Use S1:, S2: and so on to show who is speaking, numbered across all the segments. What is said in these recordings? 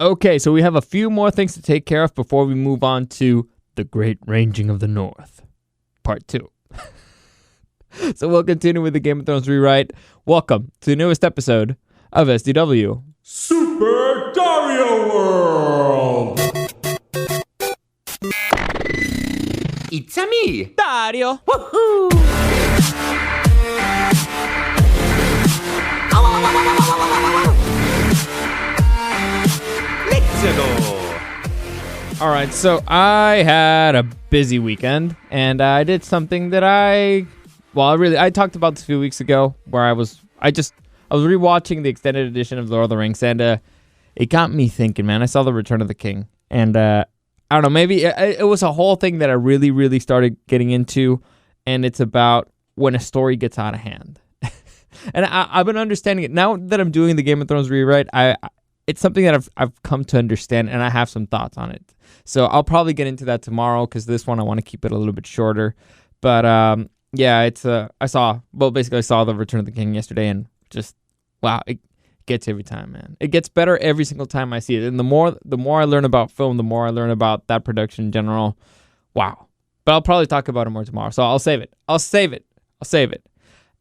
S1: Okay, so we have a few more things to take care of before we move on to The Great Ranging of the North, Part 2. So we'll continue with the Game of Thrones rewrite. Welcome to the newest episode of SDW.
S2: Super Dario World!
S3: It's a me,
S1: Dario!
S3: Woohoo! Let's go!
S1: Alright, so I had a busy weekend, and I did something that I talked about this a few weeks ago, where I was rewatching the extended edition of Lord of the Rings, and it got me thinking, man. I saw The Return of the King, and I don't know, maybe it was a whole thing that I really, really started getting into, and it's about when a story gets out of hand. And I've been understanding it now that I'm doing the Game of Thrones rewrite. It's something that I've come to understand, and I have some thoughts on it. So I'll probably get into that tomorrow, because this one I want to keep it a little bit shorter. But yeah, I saw The Return of the King yesterday, and just wow, it gets every time, man. It gets better every single time I see it. And the more I learn about film, the more I learn about that production in general. Wow. But I'll probably talk about it more tomorrow. So I'll save it.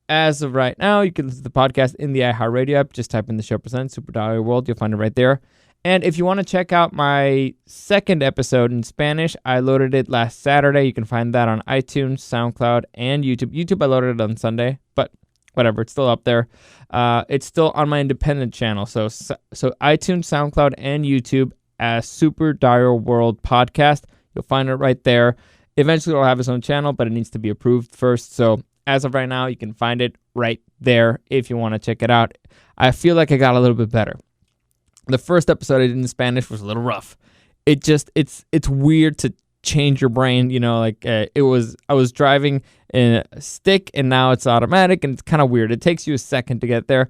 S1: As of right now, you can listen to the podcast in the iHeartRadio app. Just type in the show presents Super Dario World. You'll find it right there. And if you want to check out my second episode in Spanish, I loaded it last Saturday. You can find that on iTunes, SoundCloud, and YouTube. YouTube, I loaded it on Sunday, but whatever, it's still up there. It's still on my independent channel. So iTunes, SoundCloud, and YouTube as Super Dario World Podcast. You'll find it right there. Eventually, it'll have its own channel, but it needs to be approved first. So as of right now, you can find it right there if you want to check it out. I feel like I got a little bit better. The first episode I did in Spanish was a little rough. It's weird to change your brain, you know, like I was driving in a stick and now it's automatic, and it's kind of weird. It takes you a second to get there.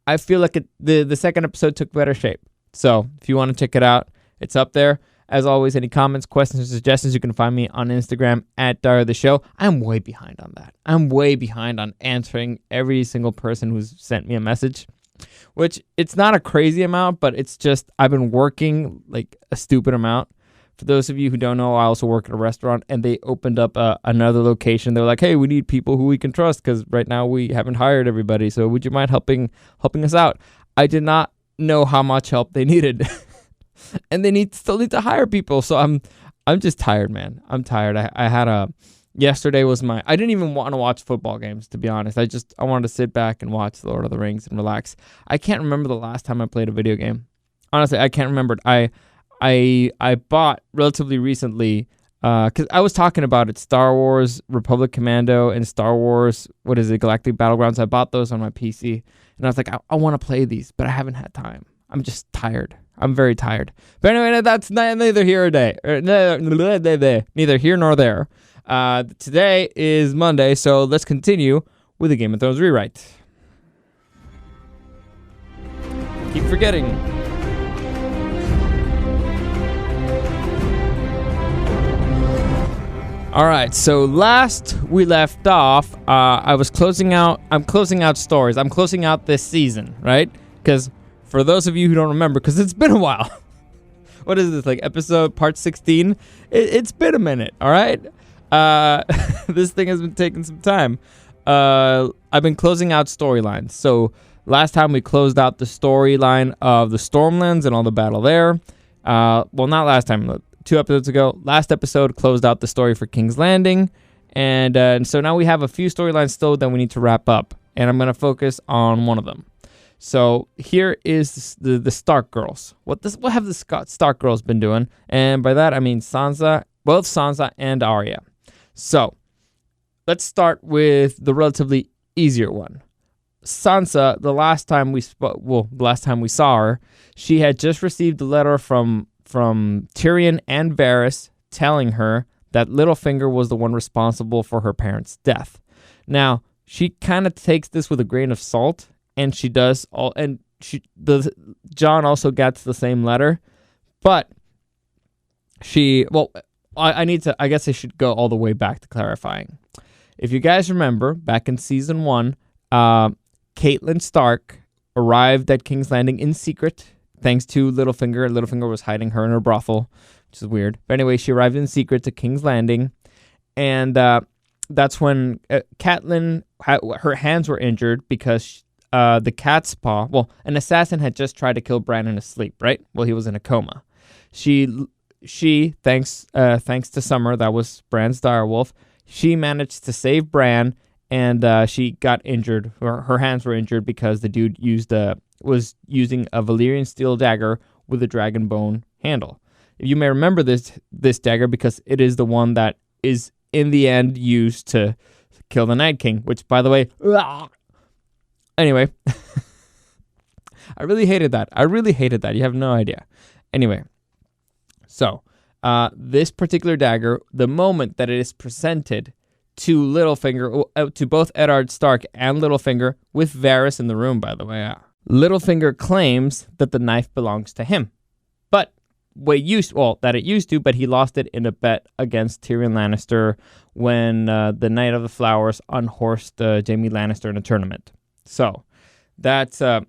S1: I feel like the second episode took better shape. So if you want to check it out, it's up there. As always, any comments, questions, or suggestions, you can find me on Instagram at Dario the Show. I'm way behind on that. I'm way behind on answering every single person who's sent me a message, which it's not a crazy amount, but it's just I've been working like a stupid amount. For those of you who don't know, I also work at a restaurant, and they opened up another location. They're like, hey, we need people who we can trust, because right now we haven't hired everybody. So would you mind helping us out? I did not know how much help they needed. And they still need to hire people. So I'm just tired, man. I'm tired. I had yesterday was I didn't even want to watch football games, to be honest. I wanted to sit back and watch The Lord of the Rings and relax. I can't remember the last time I played a video game. Honestly, I can't remember it. I bought relatively recently, because I was talking about it, Star Wars Republic Commando and Star Wars, Galactic Battlegrounds. I bought those on my PC, and I was like, I want to play these, but I haven't had time. I'm just tired. I'm very tired. But anyway, that's neither here neither here nor there. Today is Monday, so let's continue with the Game of Thrones rewrite. Keep forgetting. All right, so last we left off, I'm closing out stories. I'm closing out this season, right? Because for those of you who don't remember, because it's been a while. What is this, like episode part 16? It's been a minute, all right? This thing has been taking some time. I've been closing out storylines. So last time we closed out the storyline of the Stormlands and all the battle there. Well, not last time, 2 episodes ago. Last episode closed out the story for King's Landing. And so now we have a few storylines still that we need to wrap up. And I'm going to focus on one of them. So here is the Stark girls. What have the Stark girls been doing? And by that I mean both Sansa and Arya. So let's start with the relatively easier one. Sansa, the last time we saw her, she had just received a letter from Tyrion and Varys telling her that Littlefinger was the one responsible for her parents' death. Now, she kind of takes this with a grain of salt. And she does all, and John also gets the same letter, but I guess I should go all the way back to clarifying. If you guys remember, back in season 1, Catelyn Stark arrived at King's Landing in secret thanks to Littlefinger. Littlefinger was hiding her in her brothel, which is weird. But anyway, she arrived in secret to King's Landing, and that's when Catelyn, her hands were injured because the cat's paw. Well, an assassin had just tried to kill Bran in his sleep, right? Well, he was in a coma. She thanks to Summer, that was Bran's direwolf, she managed to save Bran, and she got injured. Her hands were injured because the dude was using a Valyrian steel dagger with a dragon bone handle. You may remember this dagger because it is the one that is in the end used to kill the Night King, which, by the way, anyway, I really hated that. You have no idea. Anyway, so this particular dagger, the moment that it is presented to Littlefinger, to both Eddard Stark and Littlefinger, with Varys in the room, by the way, Littlefinger claims that the knife belongs to him, but it used to, but he lost it in a bet against Tyrion Lannister when the Knight of the Flowers unhorsed Jaime Lannister in a tournament. So that's so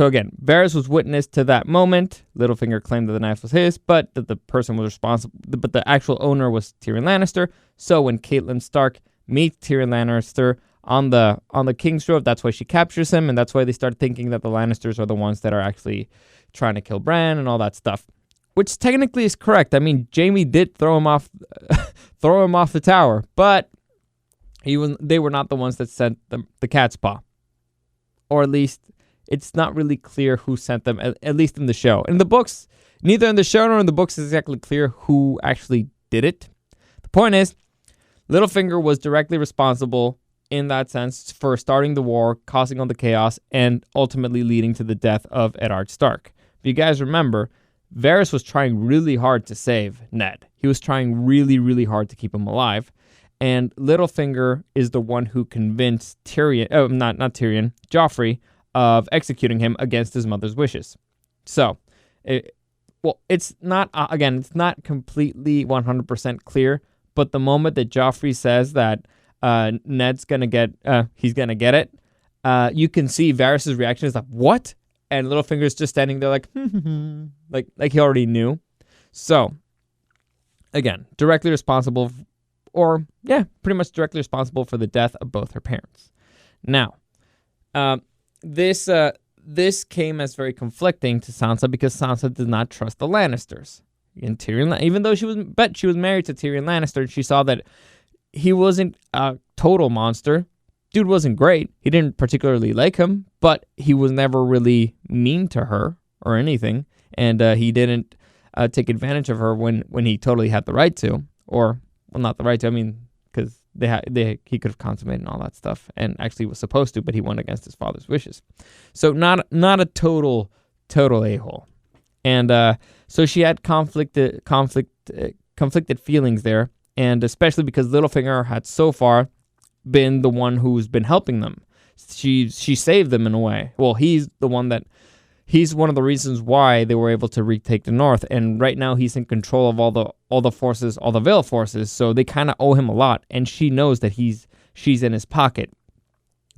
S1: again, Varys was witness to that moment. Littlefinger claimed that the knife was his, but that the person was responsible, but the actual owner was Tyrion Lannister. So when Catelyn Stark meets Tyrion Lannister on the King's Road, that's why she captures him, and that's why they start thinking that the Lannisters are the ones that are actually trying to kill Bran and all that stuff, which technically is correct. I mean, Jaime did throw him off the tower, but they were not the ones that sent the cat's paw, or at least it's not really clear who sent them, at least in the show. In the books, neither in the show nor in the books is exactly clear who actually did it. The point is, Littlefinger was directly responsible in that sense for starting the war, causing all the chaos, and ultimately leading to the death of Eddard Stark. If you guys remember, Varys was trying really hard to save Ned. He was trying really, really hard to keep him alive. And Littlefinger is the one who convinced Joffrey, of executing him against his mother's wishes. So, it's not completely 100% clear, but the moment that Joffrey says that Ned's gonna get it, you can see Varys' reaction is like, what? And Littlefinger's just standing there like, like he already knew. So, again, pretty much directly responsible for the death of both her parents. Now, this came as very conflicting to Sansa because Sansa did not trust the Lannisters. And Tyrion, even though she was married to Tyrion Lannister, and she saw that he wasn't a total monster. Dude wasn't great. He didn't particularly like him, but he was never really mean to her or anything. And he didn't take advantage of her when he totally had the right to, or well, not the right to. I mean, because he could have consummated and all that stuff, and actually was supposed to, but he went against his father's wishes. So not a total a-hole. And so she had conflicted feelings there, and especially because Littlefinger had so far been the one who's been helping them. She saved them in a way. Well, he's one of the reasons why they were able to retake the North, and right now he's in control of all the forces, all the Vale forces, so they kind of owe him a lot, and she knows that she's in his pocket.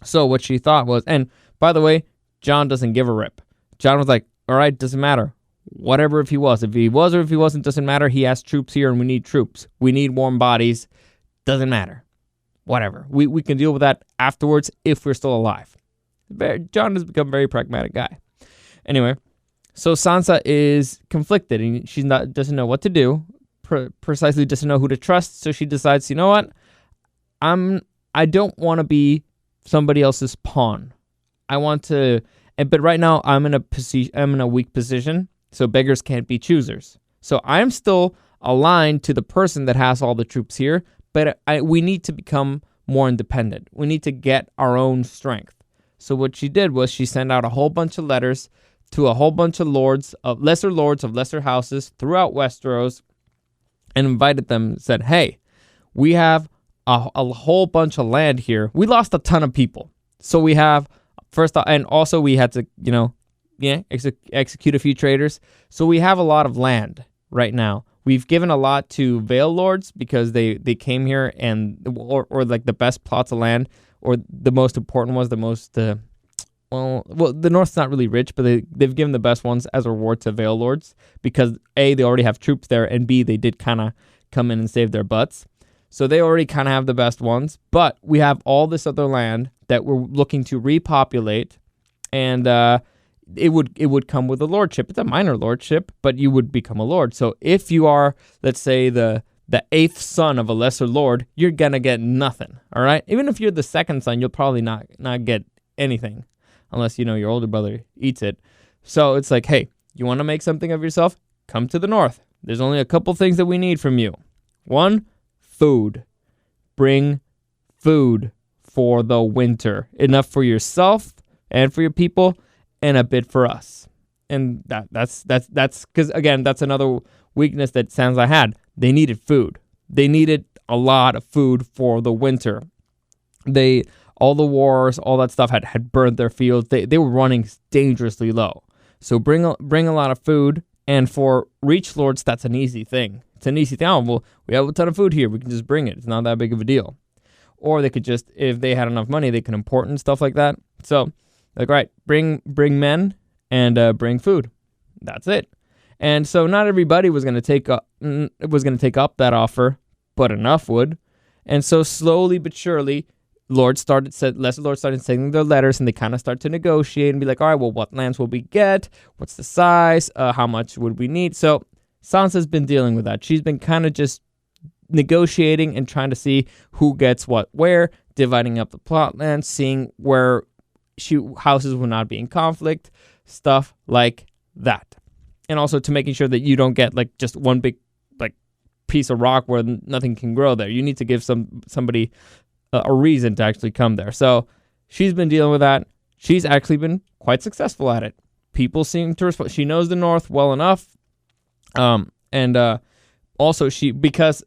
S1: So what she thought was, and by the way, Jon doesn't give a rip. Jon was like, all right, doesn't matter. Whatever if he was or if he wasn't, doesn't matter. He has troops here and we need troops. We need warm bodies. Doesn't matter. Whatever. We can deal with that afterwards if we're still alive. Jon has become a very pragmatic guy. Anyway, so Sansa is conflicted and she doesn't know what to do. Precisely doesn't know who to trust. So she decides, you know what? I don't want to be somebody else's pawn. I want to, but right now I'm in a weak position. So beggars can't be choosers. So I'm still aligned to the person that has all the troops here, but we need to become more independent. We need to get our own strength. So what she did was she sent out a whole bunch of letters to a whole bunch of lords of lesser houses throughout Westeros and invited them, said, hey, we have a whole bunch of land here. We lost a ton of people. So we have, and also we had to, execute a few traitors. So we have a lot of land right now. We've given a lot to Vale Lords because they came here or like the best plots of land, or the most important ones, the most well, the North's not really rich, but they've given the best ones as a reward to Vale Lords because A, they already have troops there, and B, they did kind of come in and save their butts. So they already kind of have the best ones, but we have all this other land that we're looking to repopulate, and it would come with a lordship. It's a minor lordship, but you would become a lord. So if you are, let's say, the eighth son of a lesser lord, you're gonna get nothing. All right, even if you're the second son, you'll probably not get anything, unless your older brother eats it. So it's like, hey, you want to make something of yourself? Come to the North. There's only a couple things that we need from you. One, food. Bring food for the winter. Enough for yourself and for your people, and a bit for us. And that's because, again, that's another weakness that Sansa had. They needed food. They needed a lot of food for the winter. All the wars, all that stuff had burned their fields. They were running dangerously low. So bring a lot of food, and for Reach Lords, that's an easy thing. It's an easy thing. Oh, well, we have a ton of food here. We can just bring it. It's not that big of a deal. Or they could just, if they had enough money, they could import and stuff like that. So, like, right, bring men and bring food. That's it. And so not everybody was going to take up that offer, but enough would. And so slowly but surely, lesser lords started sending their letters, and they kind of start to negotiate and be like, all right, well, what lands will we get? What's the size? How much would we need? So Sansa's been dealing with that. She's been kind of just negotiating and trying to see who gets what where, dividing up the plot land, seeing where houses will not be in conflict, stuff like that. And also to making sure that you don't get like just one big like piece of rock where nothing can grow there. You need to give somebody a reason to actually come there. So she's been dealing with that. She's actually been quite successful at it. People seem to respond. She knows the North well enough. And also because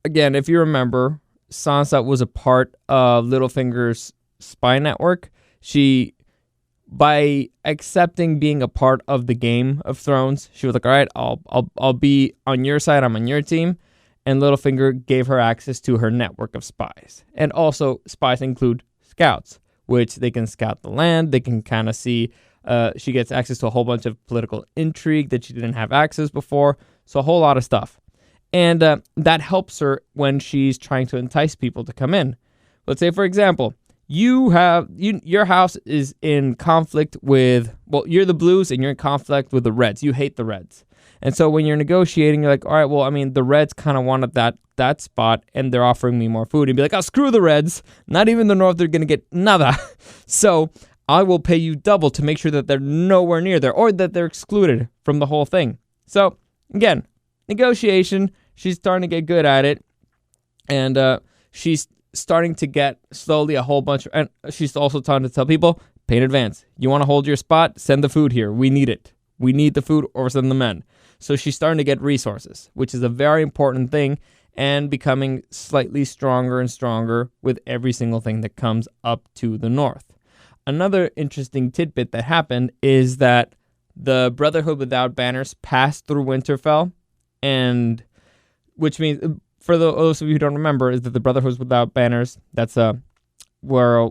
S1: again, if you remember, Sansa was a part of Littlefinger's spy network. She, by accepting being a part of the Game of Thrones, she was like, all right, I'll be on your side. I'm on your team. And Littlefinger gave her access to her network of spies. And also, spies include scouts, which they can scout the land. They can kind of see. She gets access to a whole bunch of political intrigue that she didn't have access before. So a whole lot of stuff. And that helps her when she's trying to entice people to come in. Let's say, for example, your house is in conflict with, you're the Blues and you're in conflict with the Reds. You hate the Reds. And so when you're negotiating, you're like, all right, well, I mean, the Reds kind of wanted that spot, and they're offering me more food. And be like, oh, screw the Reds. Not even the North, they're going to get nada. So I will pay you double to make sure that they're nowhere near there, or that they're excluded from the whole thing. So, again, negotiation. She's starting to get good at it. And she's starting to get slowly a whole bunch. And she's also starting to tell people, pay in advance. You want to hold your spot? Send the food here. We need it. We need the food, or send the men. So she's starting to get resources, which is a very important thing, and becoming slightly stronger and stronger with every single thing that comes up to the North. Another interesting tidbit that happened is that the Brotherhood Without Banners passed through Winterfell, and which means, for those of you who don't remember, is that the Brotherhood Without Banners, that's where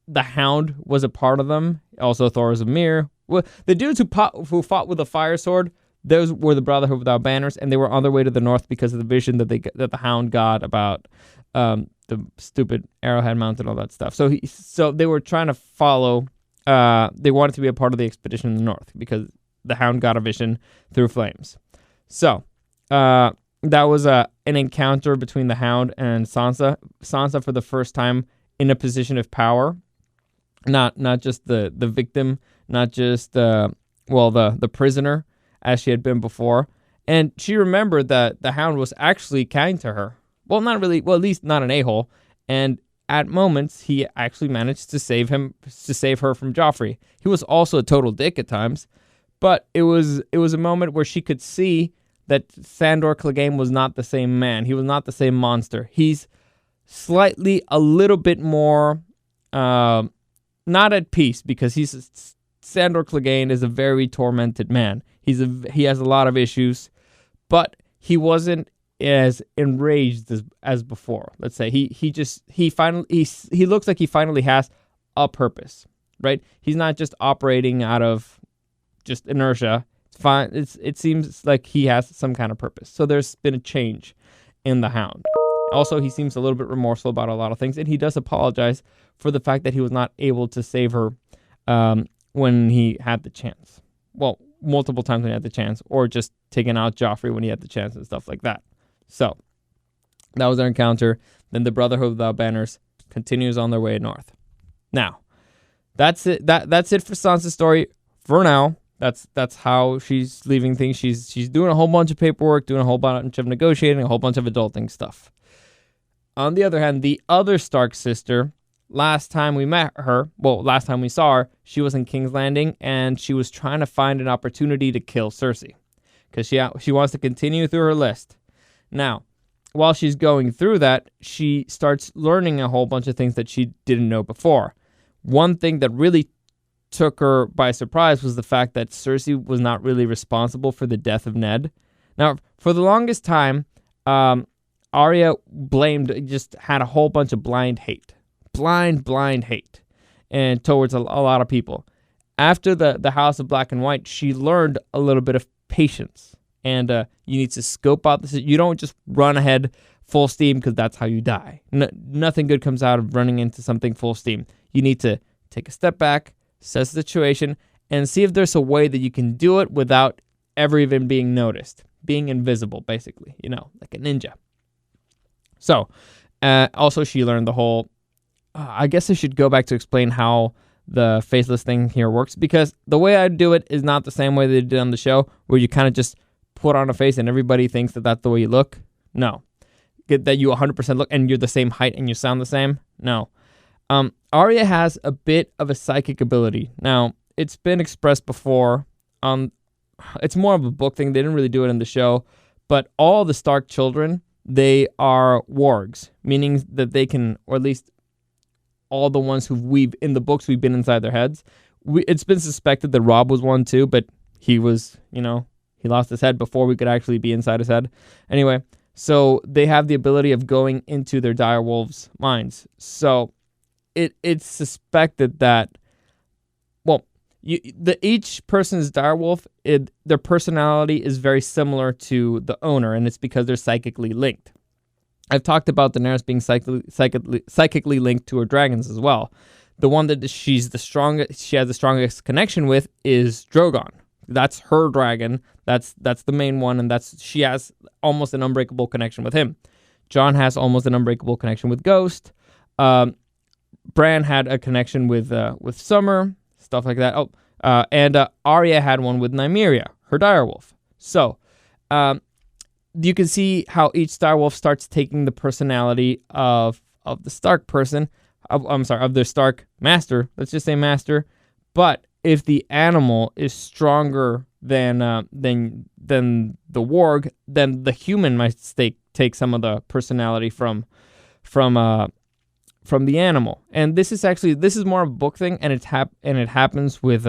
S1: the Hound was a part of them, also Thoros of Myr. Well, the dudes who fought with a fire sword, those were the Brotherhood Without Banners, and they were on their way to the North because of the vision that the Hound got about the stupid Arrowhead Mountain, all that stuff. So they were trying to follow. They wanted to be a part of the expedition in the North because the Hound got a vision through flames. So that was an encounter between the Hound and Sansa. Sansa, for the first time, in a position of power, not just the victim, not just the prisoner, as she had been before. And she remembered that the Hound was actually kind to her. Well, not really. Well, at least not an a-hole. And at moments, he actually managed to save her from Joffrey. He was also a total dick at times, but it was a moment where she could see that Sandor Clegane was not the same man. He was not the same monster. He's slightly a little bit more not at peace, because Sandor Clegane is a very tormented man. He has a lot of issues, but he wasn't as enraged as before. Let's say he looks like he finally has a purpose. right? He's not just operating out of just inertia. It's fine. It seems like he has some kind of purpose. So there's been a change in the Hound. Also, he seems a little bit remorseful about a lot of things, and he does apologize for the fact that he was not able to save her when he had the chance. Well, multiple times when he had the chance, or just taking out Joffrey when he had the chance and stuff like that. So that was their encounter. Then the Brotherhood Without Banners continues on their way north. Now, that's it. That's it for Sansa's story for now. That's how she's leaving things. She's doing a whole bunch of paperwork, doing a whole bunch of negotiating, a whole bunch of adulting stuff. On the other hand, the other Stark sister, last time we saw her, she was in King's Landing, and she was trying to find an opportunity to kill Cersei, because she wants to continue through her list. Now, while she's going through that, she starts learning a whole bunch of things that she didn't know before. One thing that really took her by surprise was the fact that Cersei was not really responsible for the death of Ned. Now, for the longest time, Arya just had a whole bunch of blind hate, and towards a lot of people. After the House of Black and White, she learned a little bit of patience, and you need to scope out this. You don't just run ahead full steam, because that's how you die. Nothing good comes out of running into something full steam. You need to take a step back, assess the situation, and see if there's a way that you can do it without ever even being noticed, being invisible, basically, like a ninja. So, also she learned the whole, I guess I should go back to explain how the faceless thing here works, because the way I do it is not the same way they did on the show, where you kind of just put on a face and everybody thinks that that's the way you look. No. That you 100% look and you're the same height and you sound the same. No. Arya has a bit of a psychic ability. Now, it's been expressed before. It's more of a book thing. They didn't really do it in the show. But all the Stark children, they are wargs, meaning that they can, or at least all the ones in the books, we've been inside their heads. It's been suspected that Robb was one too, but he was, he lost his head before we could actually be inside his head. Anyway, so they have the ability of going into their direwolves' minds. So it's suspected that, each person's direwolf, their personality is very similar to the owner, and it's because they're psychically linked. I've talked about Daenerys being psychically linked to her dragons as well. The one that she has the strongest connection with is Drogon. That's her dragon. That's the main one, and she has almost an unbreakable connection with him. Jon has almost an unbreakable connection with Ghost. Bran had a connection with Summer, stuff like that. And Arya had one with Nymeria, her direwolf. So, you can see how each direwolf starts taking the personality of the Stark person. Of their Stark master. Let's just say master. But if the animal is stronger than the warg, then the human might take some of the personality from the animal. And this is more of a book thing, and it happens with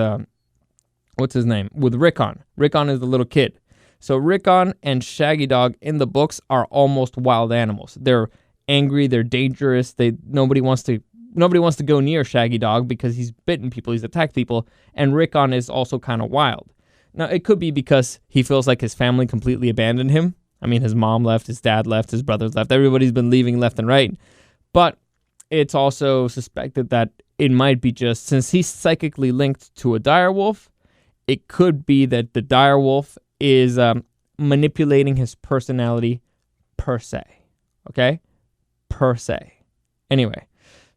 S1: what's his name? With Rickon. Rickon is the little kid. So Rickon and Shaggy Dog in the books are almost wild animals. They're angry, they're dangerous. Nobody wants to go near Shaggy Dog because he's bitten people, he's attacked people, and Rickon is also kind of wild. Now, it could be because he feels like his family completely abandoned him. I mean, his mom left, his dad left, his brothers left, everybody's been leaving left and right. But it's also suspected that it might be just, since he's psychically linked to a direwolf, it could be that the direwolf is manipulating his personality per se. Okay? Per se. Anyway,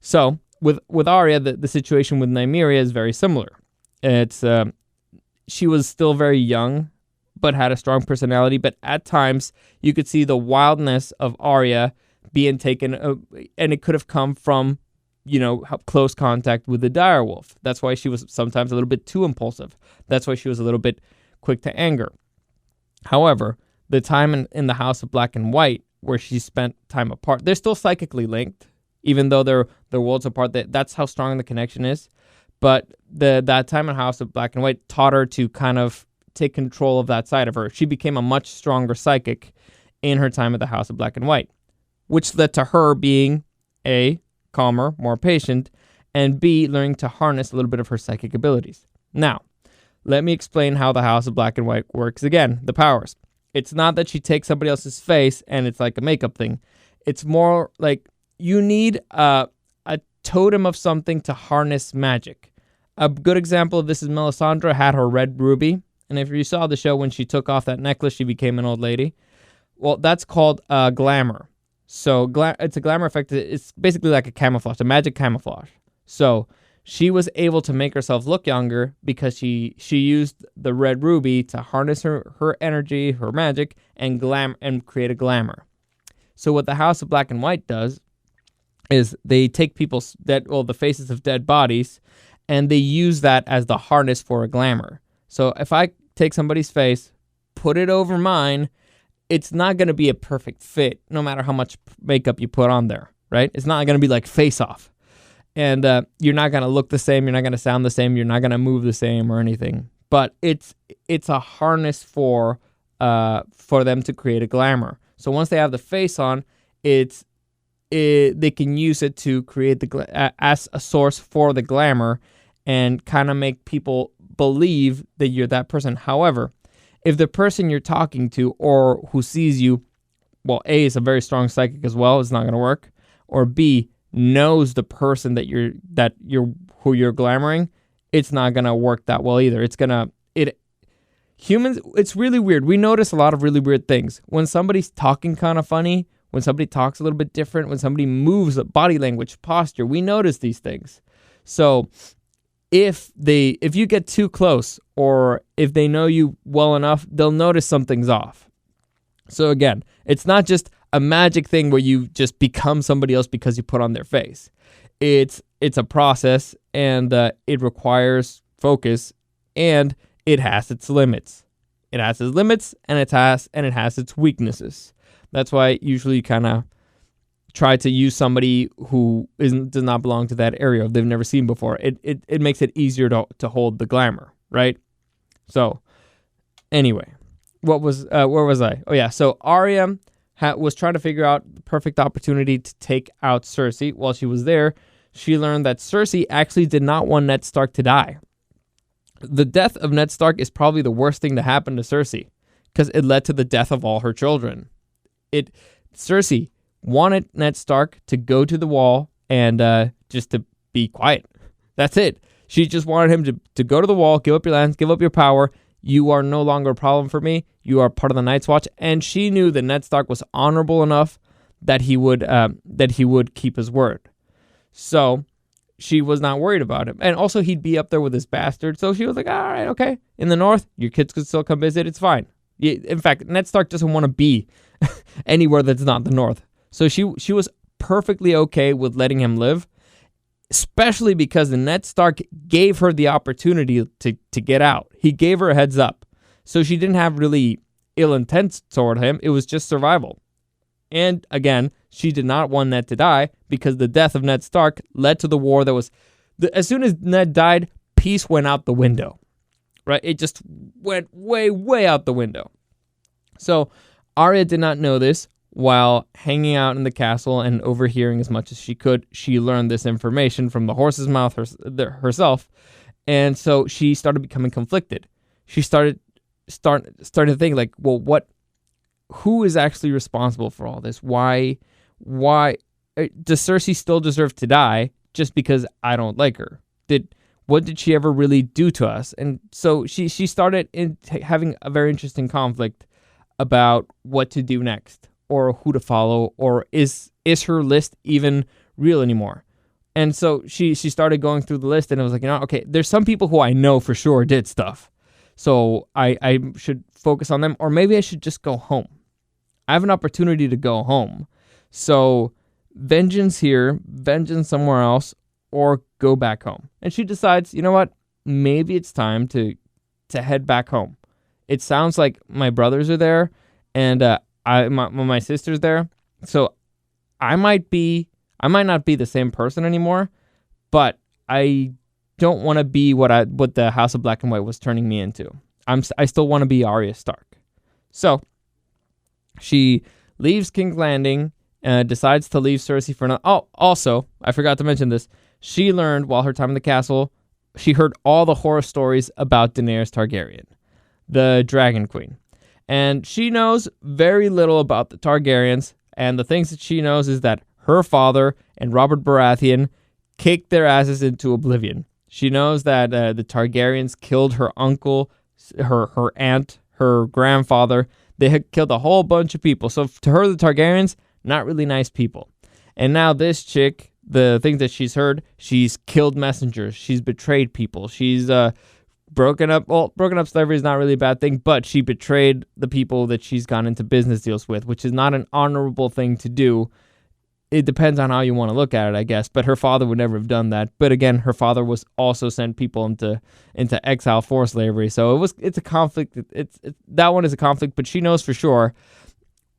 S1: so with Arya, the situation with Nymeria is very similar. It's she was still very young, but had a strong personality. But at times, you could see the wildness of Arya being taken, and it could have come from, close contact with the direwolf. That's why she was sometimes a little bit too impulsive. That's why she was a little bit quick to anger. However, the time in the House of Black and White, where she spent time apart, they're still psychically linked, even though they're worlds apart. That's how strong the connection is. But that time in House of Black and White taught her to kind of take control of that side of her. She became a much stronger psychic in her time at the House of Black and White, which led to her being calmer, more patient, and B, learning to harness a little bit of her psychic abilities. Now, let me explain how the House of Black and White works again, the powers. It's not that she takes somebody else's face and it's like a makeup thing. It's more like you need a totem of something to harness magic. A good example of this is Melisandre had her red ruby. And if you saw the show, when she took off that necklace, she became an old lady. Well, that's called glamour. So it's a glamour effect. It's basically like a camouflage, a magic camouflage. So she was able to make herself look younger because she used the red ruby to harness her energy, her magic, and create a glamour. So what the House of Black and White does is they take the faces of dead bodies, and they use that as the harness for a glamour. So if I take somebody's face, put it over mine, it's not going to be a perfect fit no matter how much makeup you put on there, right? It's not going to be like Face Off. And you're not going to look the same, you're not going to sound the same, you're not going to move the same or anything. But it's a harness for them to create a glamour. So once they have the face on, they can use it to create as a source for the glamour and kind of make people believe that you're that person. However, if the person you're talking to or who sees you, well, A, is a very strong psychic as well, it's not going to work, or B, knows the person who you're glamoring, it's not going to work that well either. Humans, it's really weird. We notice a lot of really weird things. When somebody's talking kind of funny, when somebody talks a little bit different, when somebody moves, body language, posture, we notice these things. So if you get too close, or if they know you well enough, they'll notice something's off. So again, it's not just a magic thing where you just become somebody else because you put on their face. It's a process, and it requires focus, and it has its limits. It has its limits, and it has its weaknesses. That's why usually you kind of try to use somebody who does not belong to that area, they've never seen before. It makes it easier to hold the glamour, right? So anyway, where was I? Oh yeah, so Arya was trying to figure out the perfect opportunity to take out Cersei. While she was there, she learned that Cersei actually did not want Ned Stark to die. The death of Ned Stark is probably the worst thing to happen to Cersei, because it led to the death of all her children. Cersei wanted Ned Stark to go to the wall and just to be quiet. That's it. She just wanted him to go to the wall, give up your lands, give up your power. You are no longer a problem for me. You are part of the Night's Watch. And she knew that Ned Stark was honorable enough that he would keep his word. So she was not worried about him. And also, he'd be up there with his bastard. So she was like, all right, okay. In the north, your kids could still come visit. It's fine. In fact, Ned Stark doesn't want to be anywhere that's not the north. So she was perfectly okay with letting him live, especially because Ned Stark gave her the opportunity to get out. He gave her a heads up. So she didn't have really ill intent toward him. It was just survival. And again, she did not want Ned to die, because the death of Ned Stark led to the war that was... as soon as Ned died, peace went out the window. Right? It just went way, way out the window. So Arya did not know this. While hanging out in the castle and overhearing as much as she could, she learned this information from the horse's mouth herself. And so she started becoming conflicted. She started to think like, well, who is actually responsible for all this? Why does Cersei still deserve to die just because I don't like her? What did she ever really do to us? And so she started having a very interesting conflict about what to do next, or who to follow, or is her list even real anymore? And so she started going through the list, and it was like, okay, there's some people who I know for sure did stuff, so I should focus on them, or maybe I should just go home. I have an opportunity to go home. So vengeance here, vengeance somewhere else, or go back home. And she decides, you know what? Maybe it's time to head back home. It sounds like my brothers are there, and my sister's there. So I might not be the same person anymore, but I don't want to be what the House of Black and White was turning me into. I still want to be Arya Stark. So she leaves King's Landing and decides to leave Cersei for another. Oh, also, I forgot to mention this. she learned while her time in the castle, she heard all the horror stories about Daenerys Targaryen, the Dragon Queen. And she knows very little about the Targaryens, and the things that she knows is that her father and Robert Baratheon kicked their asses into oblivion. She knows that the Targaryens killed her uncle, her aunt, her grandfather. They had killed a whole bunch of people. So to her, the Targaryens, not really nice people. And now this chick, the things that she's heard, she's killed messengers. She's betrayed people. She's broken up slavery is not really a bad thing, but she betrayed the people that she's gone into business deals with, which is not an honorable thing to do. It depends on how you want to look at it, I guess. But her father would never have done that. But again, her father was also sent people into exile for slavery. So it's a conflict. That one is a conflict. But she knows for sure,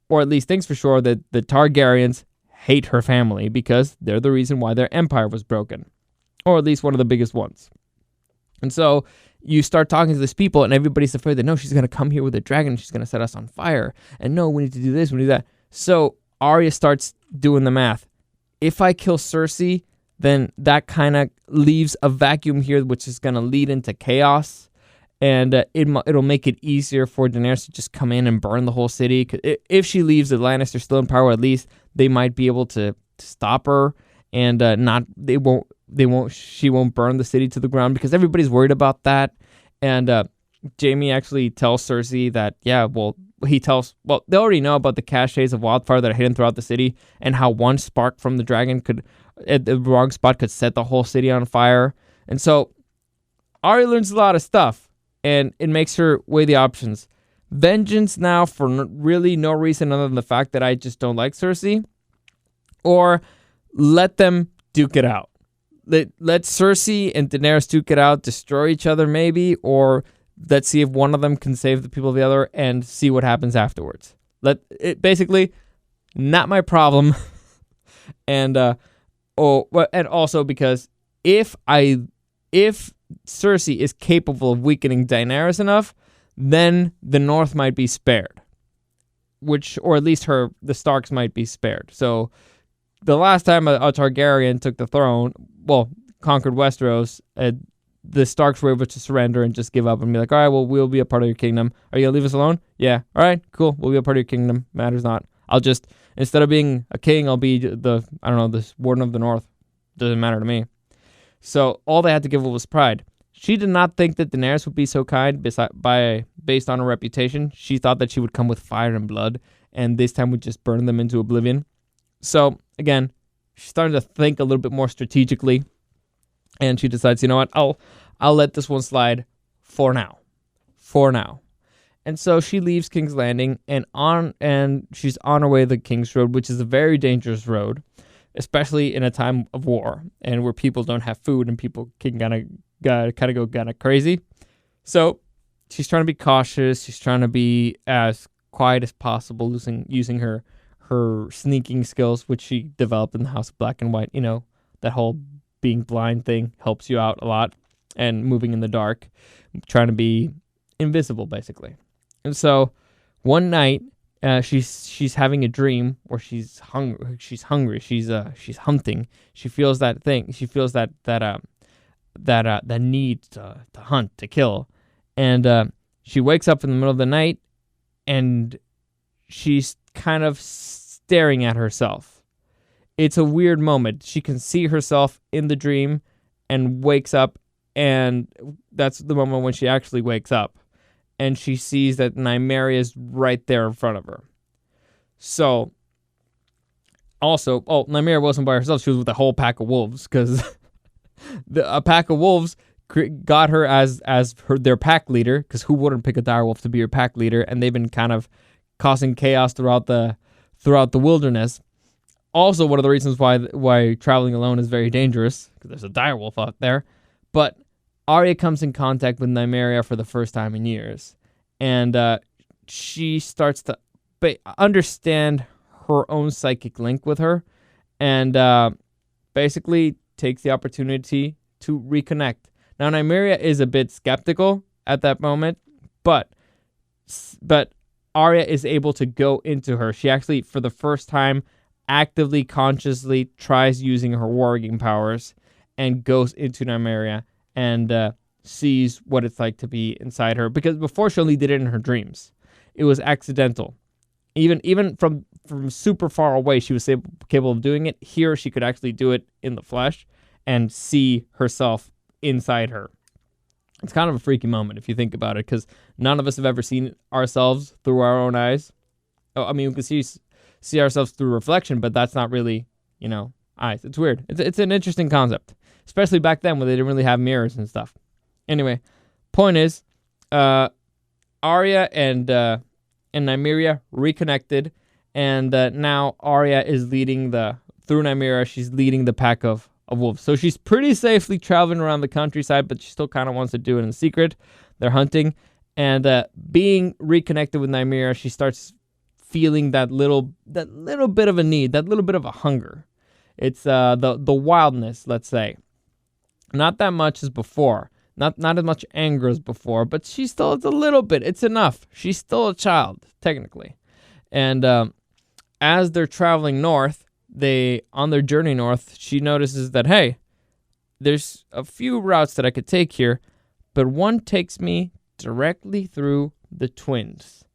S1: or at least thinks for sure, that the Targaryens hate her family because they're the reason why their empire was broken, or at least one of the biggest ones. And so you start talking to these people, and everybody's afraid that no, she's going to come here with a dragon and she's going to set us on fire. And no, we need to do this, we need that. So Arya starts doing the math. If I kill Cersei, then that kind of leaves a vacuum here, which is going to lead into chaos. And it'll make it easier for Daenerys to just come in and burn the whole city. 'Cause if she leaves the Lannisters still in power, at least they might be able to stop her, and she won't burn the city to the ground, because everybody's worried about that. And Jaime actually tells Cersei that, they already know about the caches of wildfire that are hidden throughout the city, and how one spark from the dragon at the wrong spot could set the whole city on fire. And so Arya learns a lot of stuff, and it makes her weigh the options. Vengeance now for really no reason other than the fact that I just don't like Cersei, or let them duke it out. Let Cersei and Daenerys duke it out, destroy each other maybe, or let's see if one of them can save the people of the other and see what happens afterwards. Basically, not my problem. And also because if Cersei is capable of weakening Daenerys enough, then the North might be spared, or at least the Starks might be spared. So the last time a Targaryen took the throne, conquered Westeros, the Starks were able to surrender and just give up and be like, all right, well, we'll be a part of your kingdom. Are you going to leave us alone? Yeah. All right, cool. We'll be a part of your kingdom. Matters not. I'll just, instead of being a king, I'll be the warden of the North. Doesn't matter to me. So all they had to give was pride. She did not think that Daenerys would be so kind based on her reputation. She thought that she would come with fire and blood, and this time would just burn them into oblivion. So again, she's starting to think a little bit more strategically. And she decides, you know what, I'll let this one slide for now. And so she leaves King's Landing and she's on her way to the King's Road, which is a very dangerous road, especially in a time of war and where people don't have food and people can kind of go crazy. So she's trying to be cautious. She's trying to be as quiet as possible, using her sneaking skills, which she developed in the House of Black and White. You know, that whole being blind thing helps you out a lot, and moving in the dark, trying to be invisible basically. And so one night she's having a dream where she's hungry, she's hunting. She feels that thing, she feels that need to hunt, to kill. And she wakes up in the middle of the night and she's kind of staring at herself. It's a weird moment. She can see herself in the dream and wakes up, and that's the moment when she actually wakes up. And she sees that Nymeria is right there in front of her. So, also, Nymeria wasn't by herself. She was with a whole pack of wolves, because a pack of wolves got her as their pack leader, because who wouldn't pick a direwolf to be your pack leader? And they've been kind of causing chaos throughout the wilderness. Also, one of the reasons why traveling alone is very dangerous, because there's a direwolf out there. But Arya comes in contact with Nymeria for the first time in years, and she starts to understand her own psychic link with her, and basically takes the opportunity to reconnect. Now, Nymeria is a bit skeptical at that moment, but Arya is able to go into her. She actually, for the first time, actively, consciously tries using her warging powers, and goes into Nymeria and sees what it's like to be inside her. Because before, she only did it in her dreams. It was accidental. Even from super far away, she was capable of doing it. Here, she could actually do it in the flesh and see herself inside her. It's kind of a freaky moment if you think about it, because none of us have ever seen ourselves through our own eyes. Oh, I mean, we can see ourselves through reflection, but that's not really, eyes. It's weird. It's an interesting concept, especially back then when they didn't really have mirrors and stuff. Anyway, point is, Arya and Nymeria reconnected, and now Arya is leading through Nymeria, she's leading the pack of wolves. So she's pretty safely traveling around the countryside, but she still kind of wants to do it in secret. They're hunting, and being reconnected with Nymeria, she starts feeling that little bit of a need, that little bit of a hunger. It's the wildness, let's say. Not that much as before. Not as much anger as before, but it's a little bit. It's enough. She's still a child, technically. And as they're traveling north, on their journey north, she notices that, hey, there's a few routes that I could take here, but one takes me directly through the twins.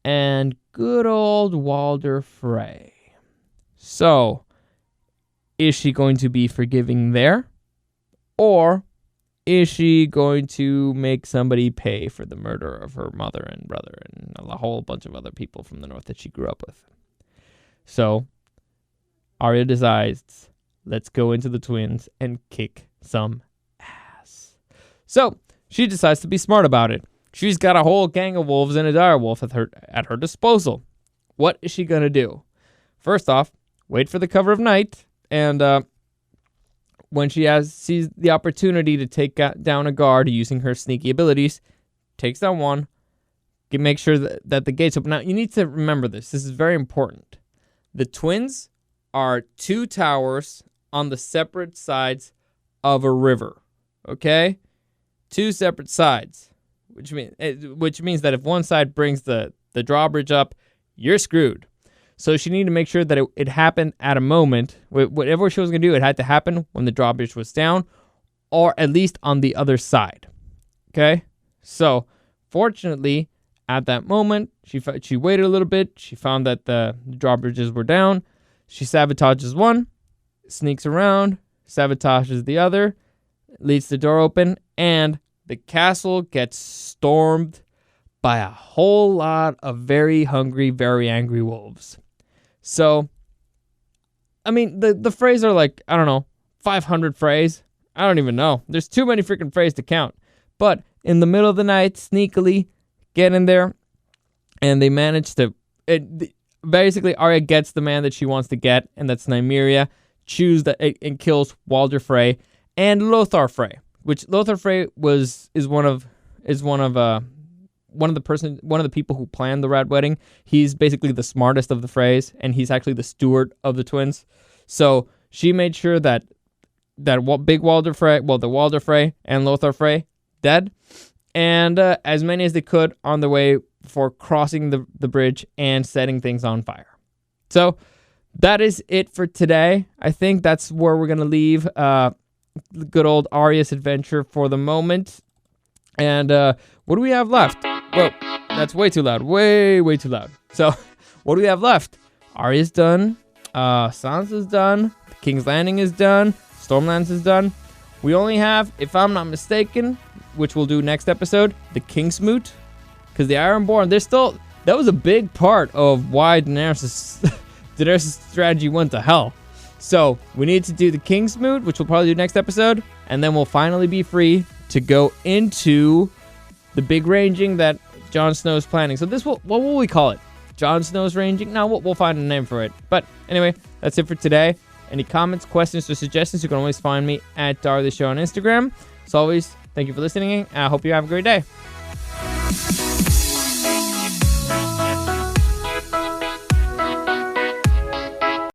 S1: And good old Walder Frey. So, is she going to be forgiving there? Or is she going to make somebody pay for the murder of her mother and brother and a whole bunch of other people from the north that she grew up with? So, Arya decides, let's go into the twins and kick some ass. So, she decides to be smart about it. She's got a whole gang of wolves and a dire wolf at her disposal. What is she going to do? First off, wait for the cover of night, and when she sees the opportunity to take down a guard using her sneaky abilities, takes down one, make sure that the gates open. Now, you need to remember this. This is very important. The twins are two towers on the separate sides of a river, okay? Two separate sides, which means that if one side brings the drawbridge up, you're screwed. So she needed to make sure that it happened at a moment. Whatever she was going to do, it had to happen when the drawbridge was down, or at least on the other side. Okay? So, fortunately, at that moment, she waited a little bit. She found that the drawbridges were down. She sabotages one, sneaks around, sabotages the other, leaves the door open, and the castle gets stormed by a whole lot of very hungry, very angry wolves. So, I mean, the Freys are like, I don't know, 500 Freys. I don't even know. There's too many freaking Freys to count. But in the middle of the night, sneakily get in there, and they manage to... basically, Arya gets the man that she wants to get, and that's Nymeria, and kills Walder Frey and Lothar Frey, which Lothar Frey is one of the people who planned the Red Wedding. He's basically the smartest of the Freys, and he's actually the steward of the twins. So she made sure that big Walder Frey, the Walder Frey and Lothar Frey, dead, and as many as they could on the way before crossing the bridge and setting things on fire. So that is it for today. I think that's where we're going to leave good old Arya's adventure for the moment. And what do we have left? Whoa, that's way too loud. Way too loud. So, what do we have left? Arya's done. Sansa's done. The King's Landing is done. Stormlands is done. We only have, if I'm not mistaken, which we'll do next episode, the Kingsmoot. Because the Ironborn, that was a big part of why Daenerys' strategy went to hell. So, we need to do the Kingsmoot, which we'll probably do next episode. And then we'll finally be free to go into the big ranging that Jon Snow's planning. So what will we call it? Jon Snow's ranging? No, we'll find a name for it. But anyway, that's it for today. Any comments, questions, or suggestions, you can always find me at Dario the Show on Instagram. As always, thank you for listening, and I hope you have a great day.